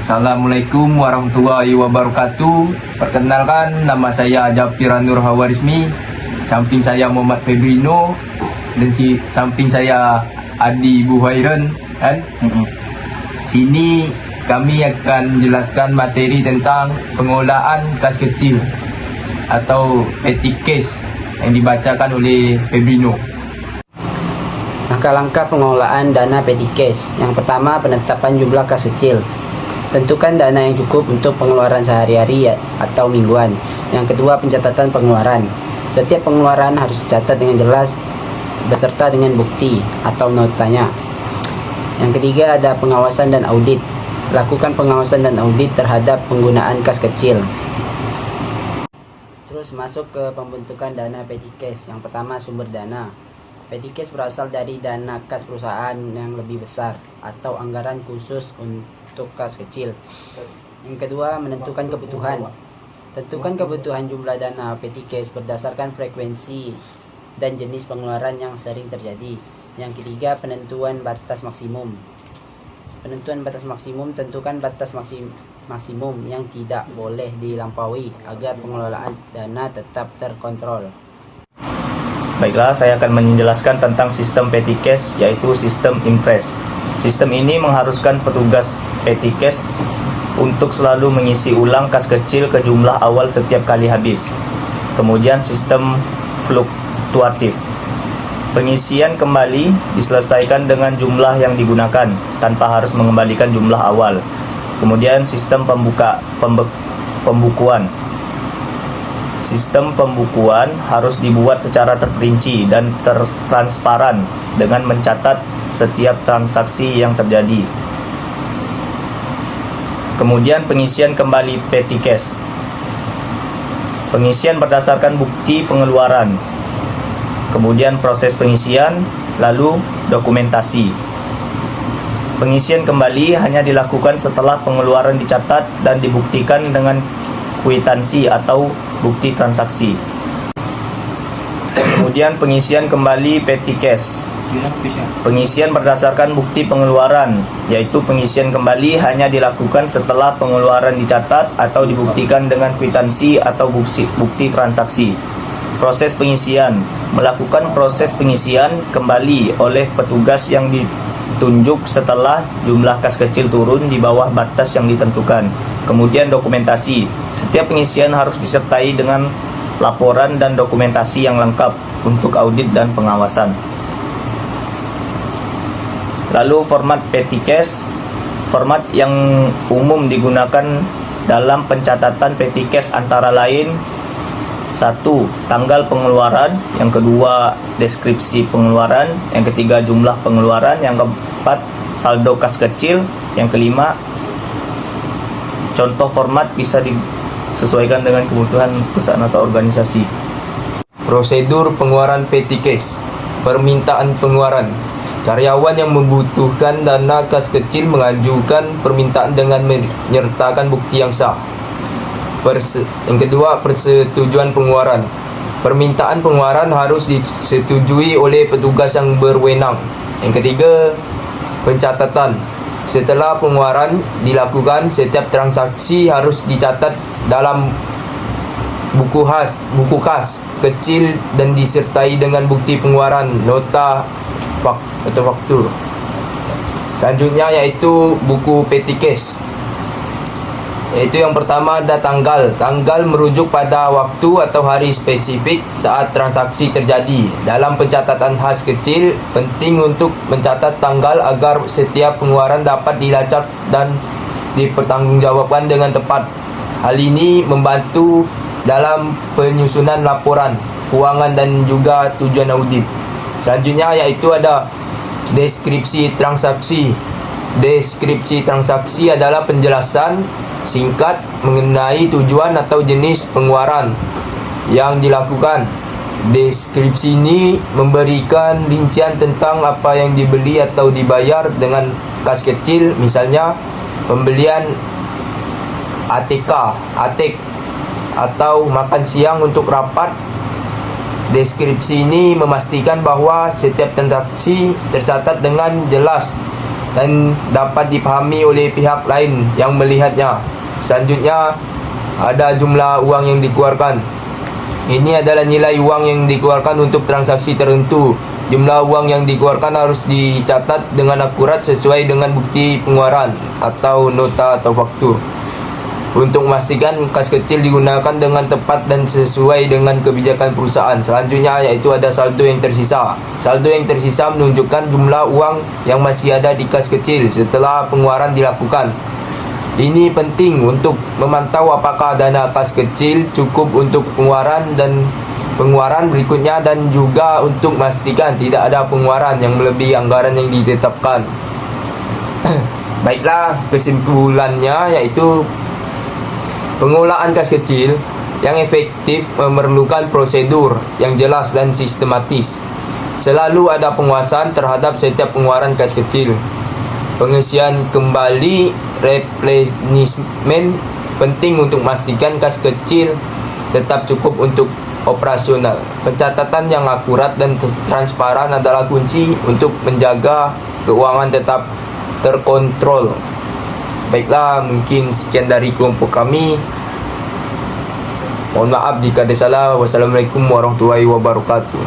Assalamualaikum warahmatullahi wabarakatuh. Perkenalkan, nama saya Japira Nur Hawarizmi. Samping saya Muhammad Febrino dan samping saya Adi Buhairen kan. Sini kami akan menjelaskan materi tentang pengolahan kas kecil atau petty cash yang dibacakan oleh Febrino. Langkah-langkah pengolahan dana petty cash. Yang pertama, penetapan jumlah kas kecil. Tentukan dana yang cukup untuk pengeluaran sehari-hari atau mingguan. Yang kedua, pencatatan pengeluaran. Setiap pengeluaran harus dicatat dengan jelas beserta dengan bukti atau notanya. Yang ketiga, ada pengawasan dan audit. Lakukan pengawasan dan audit terhadap penggunaan kas kecil. Terus masuk ke pembentukan dana petty cash. Yang pertama, sumber dana. Petty cash berasal dari dana kas perusahaan yang lebih besar atau anggaran khusus untuk kas kecil. Yang kedua, menentukan kebutuhan. Tentukan kebutuhan jumlah dana petty cash berdasarkan frekuensi dan jenis pengeluaran yang sering terjadi. Yang ketiga, penentuan batas maksimum. Penentuan batas maksimum, tentukan batas maksimum yang tidak boleh dilampaui agar pengelolaan dana tetap terkontrol. Baiklah, saya akan menjelaskan tentang sistem petty cash, yaitu sistem impress. Sistem ini mengharuskan petugas petty cash untuk selalu mengisi ulang kas kecil ke jumlah awal setiap kali habis. Kemudian sistem fluktuatif. Pengisian kembali diselesaikan dengan jumlah yang digunakan tanpa harus mengembalikan jumlah awal. Kemudian sistem pembukuan. Sistem pembukuan harus dibuat secara terperinci dan transparan dengan mencatat setiap transaksi yang terjadi. Kemudian pengisian kembali petty cash. Pengisian berdasarkan bukti pengeluaran. Kemudian proses pengisian, lalu dokumentasi. Pengisian kembali hanya dilakukan setelah pengeluaran dicatat dan dibuktikan dengan kwitansi atau bukti transaksi. Kemudian pengisian kembali petty cash. Pengisian berdasarkan bukti pengeluaran, yaitu pengisian kembali hanya dilakukan setelah pengeluaran dicatat atau dibuktikan dengan kwitansi atau bukti transaksi. Proses pengisian. Melakukan proses pengisian kembali oleh petugas yang ditunjuk setelah jumlah kas kecil turun di bawah batas yang ditentukan. Kemudian dokumentasi. Setiap pengisian harus disertai dengan laporan dan dokumentasi yang lengkap untuk audit dan pengawasan. Lalu format petty cash. Format yang umum digunakan dalam pencatatan petty cash antara lain: 1. Tanggal pengeluaran. Yang kedua, deskripsi pengeluaran. Yang ketiga, jumlah pengeluaran. Yang keempat, saldo kas kecil. Yang kelima, contoh format bisa disesuaikan dengan kebutuhan perusahaan atau organisasi. Prosedur pengeluaran petty cash. Permintaan pengeluaran. Karyawan yang membutuhkan dana kas kecil mengajukan permintaan dengan menyertakan bukti yang sah. Yang kedua, persetujuan pengeluaran. Permintaan pengeluaran harus disetujui oleh petugas yang berwenang. Yang ketiga, pencatatan. Setelah pengeluaran dilakukan, setiap transaksi harus dicatat dalam buku kas kecil dan disertai dengan bukti pengeluaran, nota atau faktur. Selanjutnya yaitu buku petty cash. Yaitu yang pertama ada tanggal. Tanggal merujuk pada waktu atau hari spesifik saat transaksi terjadi. Dalam pencatatan kas kecil, penting untuk mencatat tanggal agar setiap pengeluaran dapat dilacak dan dipertanggungjawabkan dengan tepat. Hal ini membantu dalam penyusunan laporan keuangan dan juga tujuan audit. Selanjutnya yaitu ada deskripsi transaksi. Deskripsi transaksi adalah penjelasan singkat mengenai tujuan atau jenis pengeluaran yang dilakukan. Deskripsi ini memberikan rincian tentang apa yang dibeli atau dibayar dengan kas kecil, misalnya pembelian ATK atau makan siang untuk rapat. Deskripsi ini memastikan bahwa setiap transaksi tercatat dengan jelas dan dapat dipahami oleh pihak lain yang melihatnya. Selanjutnya, ada jumlah uang yang dikeluarkan. Ini adalah nilai uang yang dikeluarkan untuk transaksi tertentu. Jumlah uang yang dikeluarkan harus dicatat dengan akurat sesuai dengan bukti pengeluaran atau nota atau faktur. Untuk memastikan kas kecil digunakan dengan tepat dan sesuai dengan kebijakan perusahaan. Selanjutnya yaitu ada saldo yang tersisa. Saldo yang tersisa menunjukkan jumlah uang yang masih ada di kas kecil setelah pengeluaran dilakukan. Ini penting untuk memantau apakah dana kas kecil cukup untuk pengeluaran berikutnya, dan juga untuk memastikan tidak ada pengeluaran yang melebihi anggaran yang ditetapkan. Baiklah, kesimpulannya yaitu pengelolaan kas kecil yang efektif memerlukan prosedur yang jelas dan sistematis. Selalu ada penguasaan terhadap setiap pengeluaran kas kecil. Pengisian kembali replenishment penting untuk memastikan kas kecil tetap cukup untuk operasional. Pencatatan yang akurat dan transparan adalah kunci untuk menjaga keuangan tetap terkontrol. Baiklah, mungkin sekian dari kelompok kami. Mohon maaf jika ada salah. Wassalamualaikum warahmatullahi wabarakatuh.